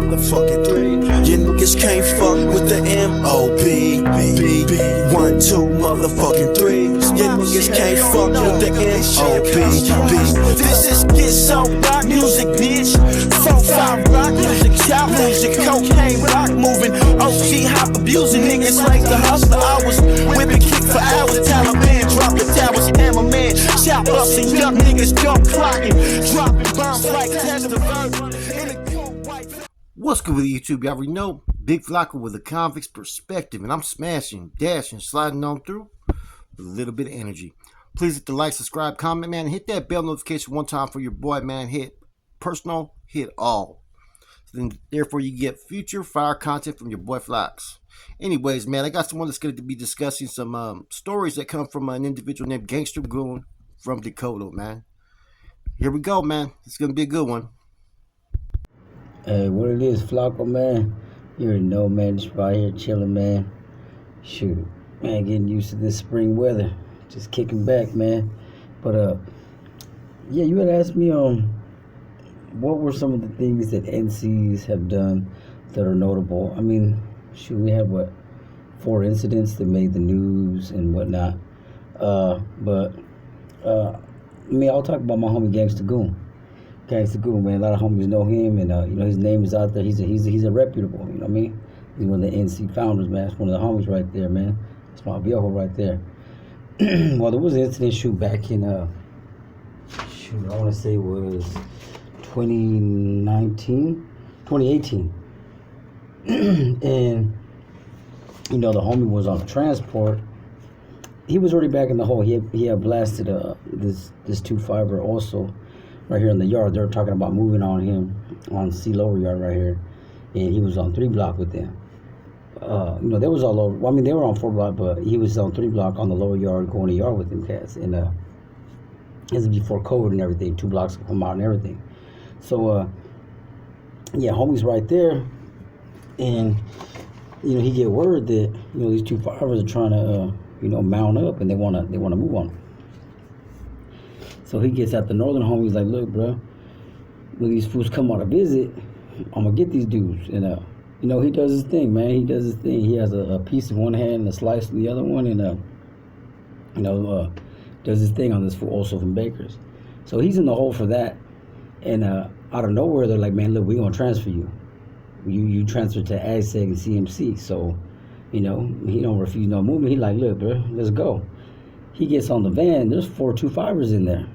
motherfucking 3. You niggas can't fuck with the M.O.B. 1, 2, motherfucking 3. You niggas can't fuck with the M.O.B. This is Get So Rock music, bitch. 4-5 rock music, child music, cocaine rock moving, OG hop abusing niggas like the hustler. I was whipping kick for hours, Taliban dropping towers, hammerman, chop ups and young niggas gun clocking, dropping bombs like Testavert in a cold white. What's good with YouTube? You already know, Big Flocka with a convict's perspective, and I'm smashing, dashing, sliding on through with a little bit of energy. Please hit the like, subscribe, comment, man, and hit that bell notification one time for your boy, man. Hit personal, hit all. Then therefore you get future fire content from your boy Flocks. Anyways, man, I got someone that's going to be discussing some stories that come from an individual named Gangsta Goon from Decoto, man. Here we go, man. It's going to be a good one. Hey, what it is, Flocka, man? You already know, man. Just right here chilling, man. Shoot, man, getting used to this spring weather. Just kicking back, man. But yeah, you had asked me what were some of the things that NCs have done that are notable. I mean, shoot, we had 4 incidents that made the news and whatnot. But I mean, I'll talk about my homie Gangsta Goon. Gangsta Goon, man. A lot of homies know him, and you know, his name is out there. He's a reputable. You know what I mean? He's one of the NC founders, man. That's one of the homies right there, man. That's my viejo right there. Well, there was an incident shoot back in I want to say it was 2018. And you know, the homie was on transport. He was already back in the hole. He had blasted this 2-5er also right here in the yard. They were talking about moving on him on C lower yard right here, and he was on 3 block with them. You know, they was all over. Well, I mean, they were on 4 block, but he was on 3 block on the lower yard, going to yard with them cats. And this is before COVID and everything. 2 blocks would come out and everything. So yeah, homie's right there, and you know, he get word that, you know, these 2-5ers are trying to you know, mount up, and they wanna move on him. So he gets at the northern homie. He's like, look, bro, when these fools come on a visit, I'm gonna get these dudes. And you know, he does his thing, man. He does his thing. He has a piece in one hand and a slice in the other one, and you know, does his thing on this fool also from Baker's. So he's in the hole for that. And out of nowhere, they're like, man, look, we're gonna transfer you. You transfer to ASEG and CMC. So, you know, he don't refuse no movement. He like, look, bro, let's go. He gets on the van. There's 4 2-5ers in there,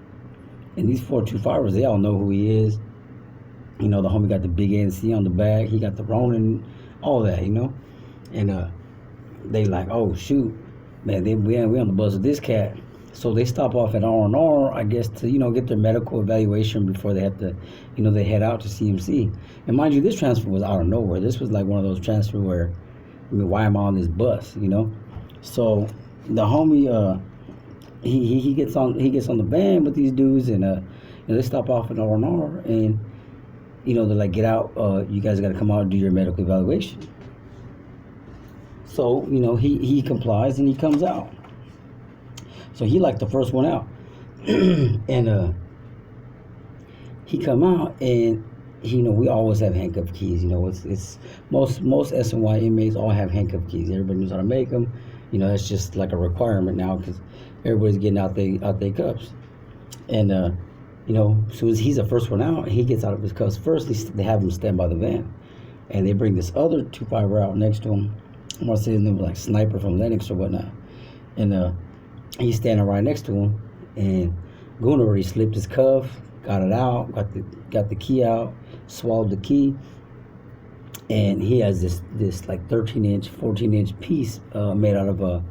and these 4 2-5ers, they all know who he is. You know, the homie got the big NC on the back. He got the Ronin, all that, you know. And they like, oh shoot, man, we on the bus with this cat. So they stop off at R&R, I guess, to, you know, get their medical evaluation before they have to, you know, they head out to CMC. And mind you, this transfer was out of nowhere. This was like one of those transfers where, I mean, why am I on this bus, you know? So the homie, he gets on the van with these dudes, and you know, they stop off at R&R, and you know, they're like, get out, you guys got to come out and do your medical evaluation. So, you know, he complies, and he comes out. So he like the first one out. And he come out, and he, you know, we always have handcuff keys. You know, it's most SNY inmates all have handcuff keys. Everybody knows how to make them. You know, that's just like a requirement now, because everybody's getting out their cuffs. And you know, as soon as he's the first one out, he gets out of his cuffs first. They have him stand by the van, and they bring this other 2-5er out next to him. I want to say his name was like Sniper from Lennox or whatnot. And he's standing right next to him, and Goon already slipped his cuff, got it out, got the key out, swallowed the key, and he has this like 13-inch, 14-inch piece made out of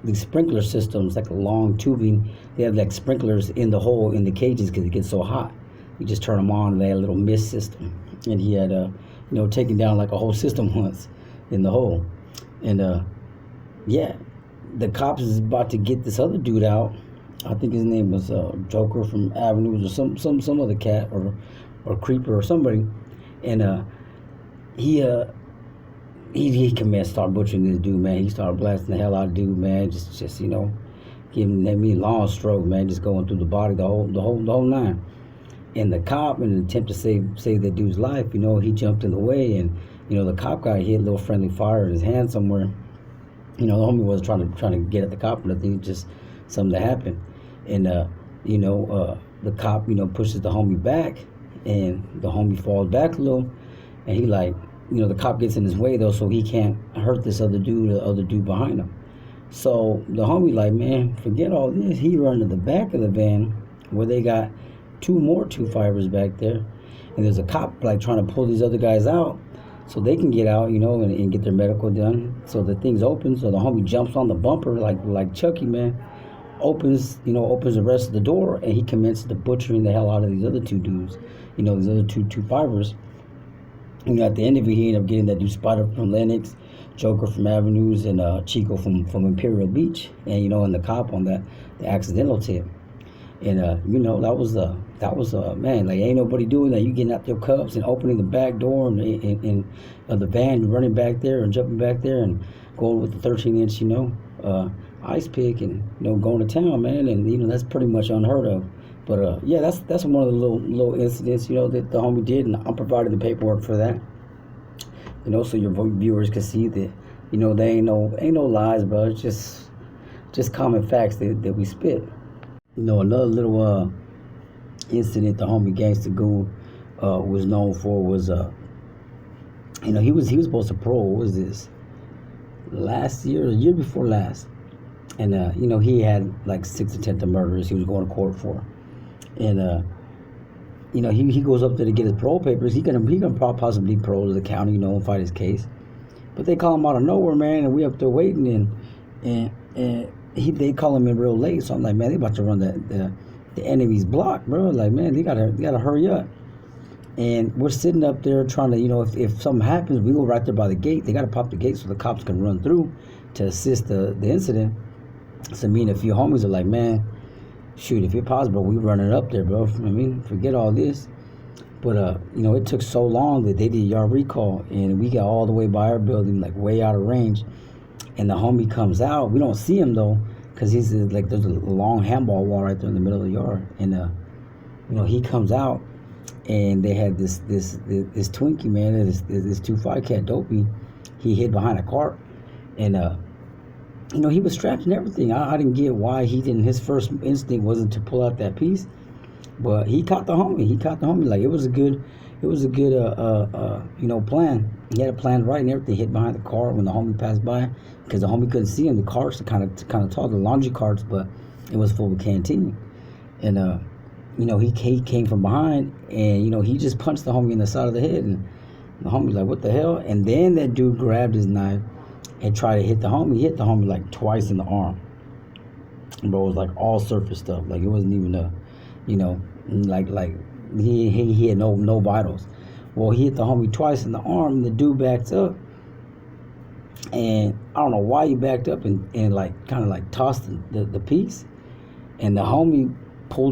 these sprinkler systems, like a long tubing. They have like sprinklers in the hole in the cages because it gets so hot. You just turn them on, and they had a little mist system. And he had you know, taken down like a whole system once in the hole. And yeah, the cops is about to get this other dude out. I think his name was Joker from Avenues, or some other cat, or Creeper or somebody. And he commenced start butchering this dude, man. He started blasting the hell out of dude, man. Just you know, giving me long stroke, man. Just going through the body, the whole 9. And the cop, in an attempt to save that dude's life, he jumped in the way, and the cop guy hit a little friendly fire in his hand somewhere. The homie was trying to get at the cop, but I think just something that happened, and the cop pushes the homie back, and the homie falls back a little, and he like the cop gets in his way though, so he can't hurt this other dude, the other dude behind him. So the homie like, man, forget all this. He run to the back of the van where they got two more 2-fibers back there, and there's a cop like trying to pull these other guys out so they can get out, and get their medical done. So the thing's open. So the homie jumps on the bumper like Chucky, man. Opens the rest of the door, and he commences to butchering the hell out of these other two dudes. These other two 2-fibers. At the end of it, he ended up getting that dude Spider from Lennox, Joker from Avenues, and Chico from Imperial Beach, and the cop on the accidental tip. And that was man, like ain't nobody doing that. You getting out your cups and opening the back door and the van, running back there and jumping back there and going with the 13-inch ice pick and going to town, man. And that's pretty much unheard of. But yeah, that's one of the little incidents that the homie did, and I'm providing the paperwork for that. So your viewers can see that they ain't no lies, bro. It's just common facts that we spit. Another little incident the homie Gangsta Goon was known for was he was supposed to parole. What was this? Last year, the year before last, and he had like 6 attempted murders he was going to court for, and he goes up there to get his parole papers. He gonna possibly parole to the county, and fight his case, but they call him out of nowhere, man, and we up there waiting, and they call him in real late. So I'm like, man, they about to run the enemy's block, bro. Like, man, they gotta hurry up. And we're sitting up there trying to, if something happens, we go right there by the gate. They gotta pop the gate so the cops can run through to assist the incident. So me and a few homies are like, man, shoot, if it's possible, we running up there, bro. Forget all this. But it took so long that they did yard recall, and we got all the way by our building, like way out of range. And the homie comes out. We don't see him though, cause he's like there's a long handball wall right there in the middle of the yard. And he comes out, and they had this Twinkie, man, this 2-5 cat dopey. He hid behind a cart, and he was strapped and everything. I didn't get why he didn't. His first instinct wasn't to pull out that piece, but he caught the homie. Like it was a good plan. He had a plan right and everything. Hid behind the car when the homie passed by, because the homie couldn't see him. The carts are kind of tall, the laundry carts, but it was full of canteen. And he came from behind, and he just punched the homie in the side of the head, and the homie like, what the hell? And then that dude grabbed his knife and tried to hit the homie. He hit the homie like twice in the arm. Bro, it was like all surface stuff. Like it wasn't even like he had no vitals. Well, he hit the homie twice in the arm, and the dude backed up. And I don't know why he backed up and like kind of like tossed the piece. And the homie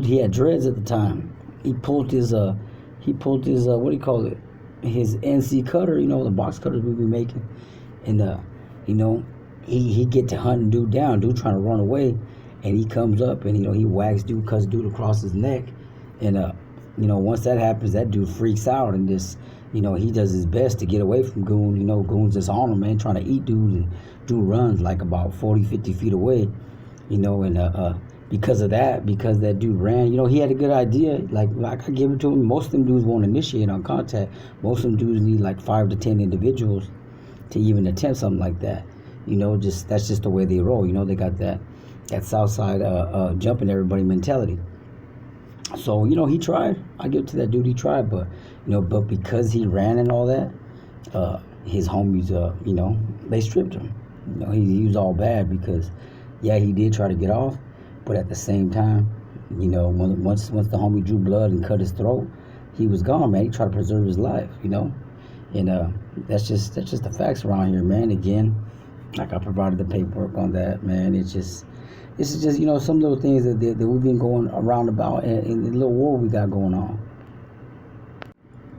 he had dreads at the time. He pulled his what do you call it? His NC cutter, the box cutters we be making. And he get to hunting dude down, dude trying to run away, and he comes up and he whacks dude, cuts dude across his neck. And once that happens, that dude freaks out and just he does his best to get away from Goon. Goon's just on him, man, trying to eat dude, and dude runs like about 40-50 feet away. And because that dude ran, he had a good idea. Like I give it to him. Most of them dudes won't initiate on contact. Most of them dudes need like 5 to 10 individuals to even attempt something like that. That's just the way they roll. They got that south side jumping everybody mentality. So he tried. I give it to that dude. He tried, but but because he ran and all that, his homies, they stripped him. He was all bad because, yeah, he did try to get off, but at the same time, once the homie drew blood and cut his throat, he was gone, man. He tried to preserve his life, and that's just the facts around here, man. Again, like I provided the paperwork on that, man. This is just some little things that we've been going around about in the little war we got going on.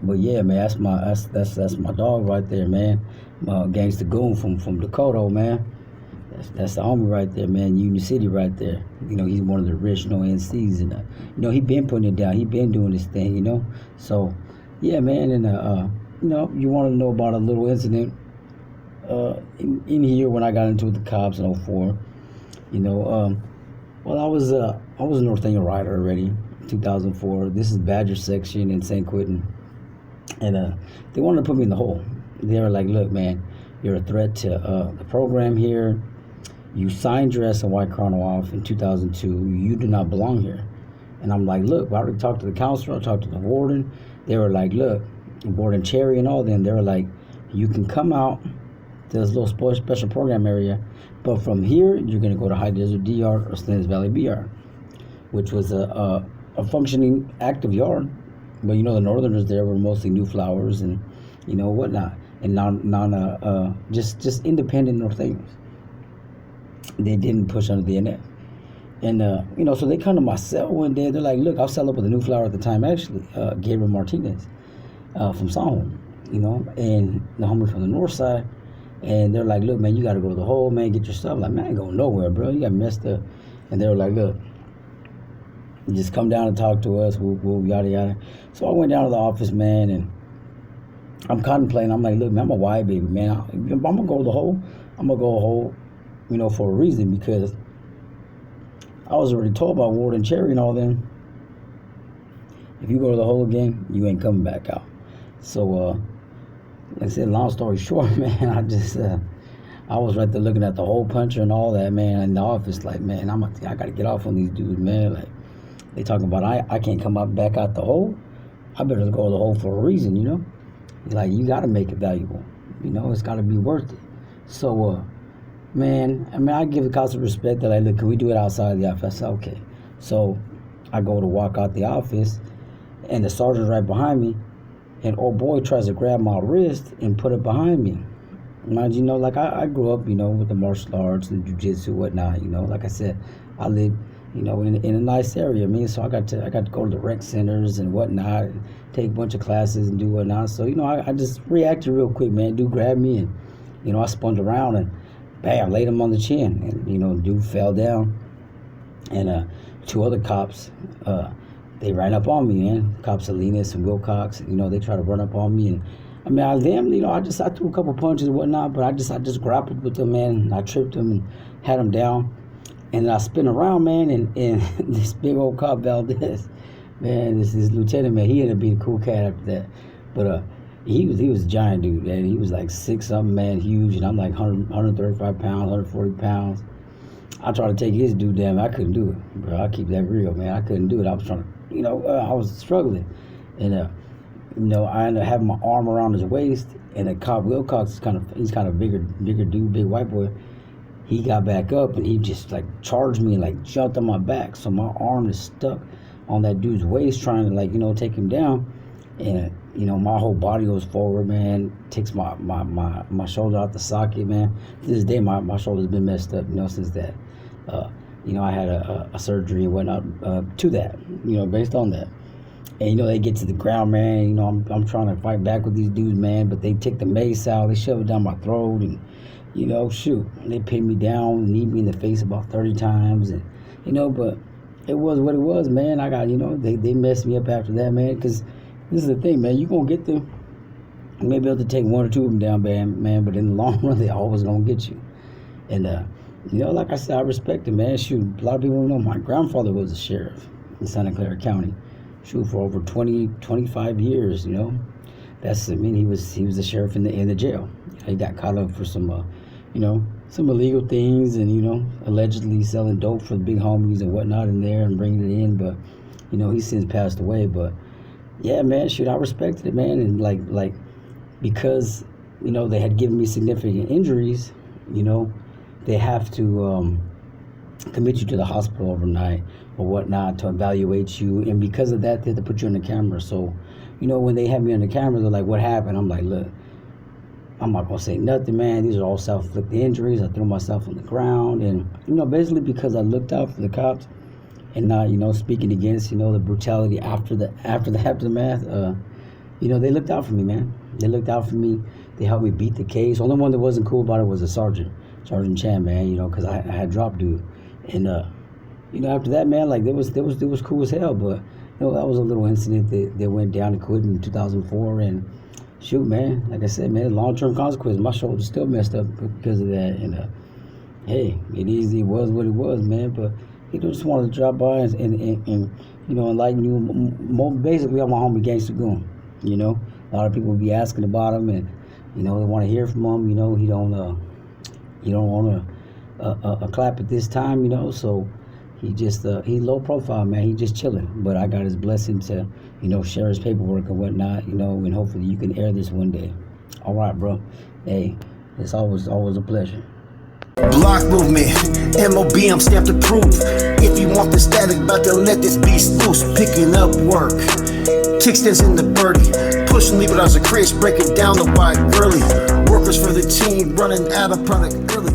But yeah, man, that's my dog right there, man. Gangsta Goon from Decoto, man. That's the homie right there, man. Union City right there. You know, he's one of the original NCs, and you know, he been putting it down. He been doing his thing, you know. So, yeah, man. And you know, you want to know about a little incident in here when I got into it with the cops in '04. You know, well, I was a Northania rider already, 2004. This is Badger section in St. Quentin, and they wanted to put me in the hole. They were like, "Look, man, you're a threat to the program here. You signed your S and Y chrono off in 2002. You do not belong here." And I'm like, "Look, I already talked to the counselor. I talked to the warden. They were like, look, Warden Cherry and all them. They were like, you can come out to this little special program area, but from here you're gonna go to High Desert D Yard or Stevens Valley B Yard, which was a functioning active yard. But you know, the Northerners there were mostly New Flowers and you know whatnot, and just independent Northanians. They didn't push under the net. And, you know, so they come to my cell one day. They're like, look, I'll sell up with a New Flower at the time, actually, Gabriel Martinez from Songholm, you know, and the homie from the north side. And they're like, look, man, you got to go to the hole, man, get your stuff. I'm like, man, I ain't going nowhere, bro. You got messed up. And they were like, look, just come down and talk to us, whoop, yada, yada. So I went down to the office, man, and I'm contemplating. I'm like, look, man, I'm a white baby, man. I'm going to go to the hole. I'm going to go a hole, you know, for a reason, because I was already told by Warden Cherry and all them, if you go to the hole again, you ain't coming back out. So, like I said, long story short, man, I was right there looking at the hole puncher and all that, man, in the office, like, man, I got to get off on these dudes, man. Like, they talking about I can't come back out the hole. I better go to the hole for a reason, you know? Like, you got to make it valuable. You know, it's got to be worth it. So, man, I mean, I give the cops respect. They're like, look, can we do it outside the office? I said, okay. So I go to walk out the office, and the sergeant's right behind me, and old boy tries to grab my wrist and put it behind me. Mind you know, like I grew up, you know, with the martial arts and jiu-jitsu, whatnot. You know, like I said, I live, you know, in a nice area. I mean, so I got to go to the rec centers and whatnot, and take a bunch of classes and do whatnot. So you know, I just reacted real quick, man. Dude grabbed me, and you know, I spun around and bam, laid him on the chin, and you know, dude fell down, and two other cops, they ran up on me, man. Cops Salinas and Wilcox, you know, they tried to run up on me, and I mean, you know, I threw a couple punches and whatnot, but I just grappled with them, man, and I tripped him and had him down, and then I spin around, man, and this big old cop Valdez, man, this lieutenant, man, he ended up being a cool cat after that, but he was a giant dude, man. He was like 6-something, man, huge, and I'm like 135 pounds, 140 pounds. I tried to take his dude down. I couldn't do it, bro. I keep that real, man. I couldn't do it. I was trying to, you know, I was struggling, and you know, I ended up having my arm around his waist, and the cop Wilcox he's kind of bigger dude, big white boy. He got back up and he just like charged me and like jumped on my back, so my arm is stuck on that dude's waist, trying to like, you know, take him down. And you know, my whole body goes forward, man. Takes my shoulder out the socket, man. To this day, my shoulder's been messed up, you know, since that. You know, I had a surgery and whatnot to that, you know, based on that. And you know, they get to the ground, man. You know, I'm trying to fight back with these dudes, man. But they take the mace out, they shove it down my throat, and you know, shoot, they pinned me down, kneed me in the face about 30 times, and you know, but it was what it was, man. I got, you know, they messed me up after that, man, because this is the thing, man. You gonna get them. You may be able to take one or two of them down, man. But in the long run, they always gonna get you. And you know, like I said, I respect it, man. Shoot, a lot of people don't know. My grandfather was a sheriff in Santa Clara County. Shoot, for over 25 years. You know, I mean, he was a sheriff in the jail. He got caught up for some, you know, some illegal things, and you know, allegedly selling dope for the big homies and whatnot in there and bringing it in. But you know, he's since passed away. But yeah, man, shoot, I respected it, man, and like because you know, they had given me significant injuries, you know, they have to commit you to the hospital overnight or whatnot to evaluate you, and because of that, they had to put you on the camera. So, you know, when they had me on the camera, they're like, "What happened?" I'm like, "Look, I'm not gonna say nothing, man. These are all self-inflicted injuries. I threw myself on the ground, and you know, basically because I looked out for the cops." And not, you know, speaking against, you know, the brutality after the aftermath. You know, they looked out for me, man. They looked out for me. They helped me beat the case. Only one that wasn't cool about it was the sergeant. Sergeant Chan, man. You know, because I had dropped dude, and you know, after that, man, like there was cool as hell, but you know, that was a little incident that went down and quit in 2004, and shoot, man, like I said, man, long-term consequences. My shoulder's still messed up because of that, and hey, it was what it was, man. But he just wanted to drop by and you know, enlighten you. More basically, I'm my homie Gangsta Goon. You know, a lot of people be asking about him, and you know, they want to hear from him. You know, he don't want a clap at this time. You know, so he just he low profile, man. He just chilling. But I got his blessing to, you know, share his paperwork and whatnot. You know, and hopefully you can air this one day. All right, bro. Hey, it's always a pleasure. Block movement, MOB, I'm stamped to prove. If you want the static, about to let this beast loose. Picking up work, kickstands in the birdie. Pushing leave it as a craze, breaking down the wide girly. Workers for the team, running out of product early.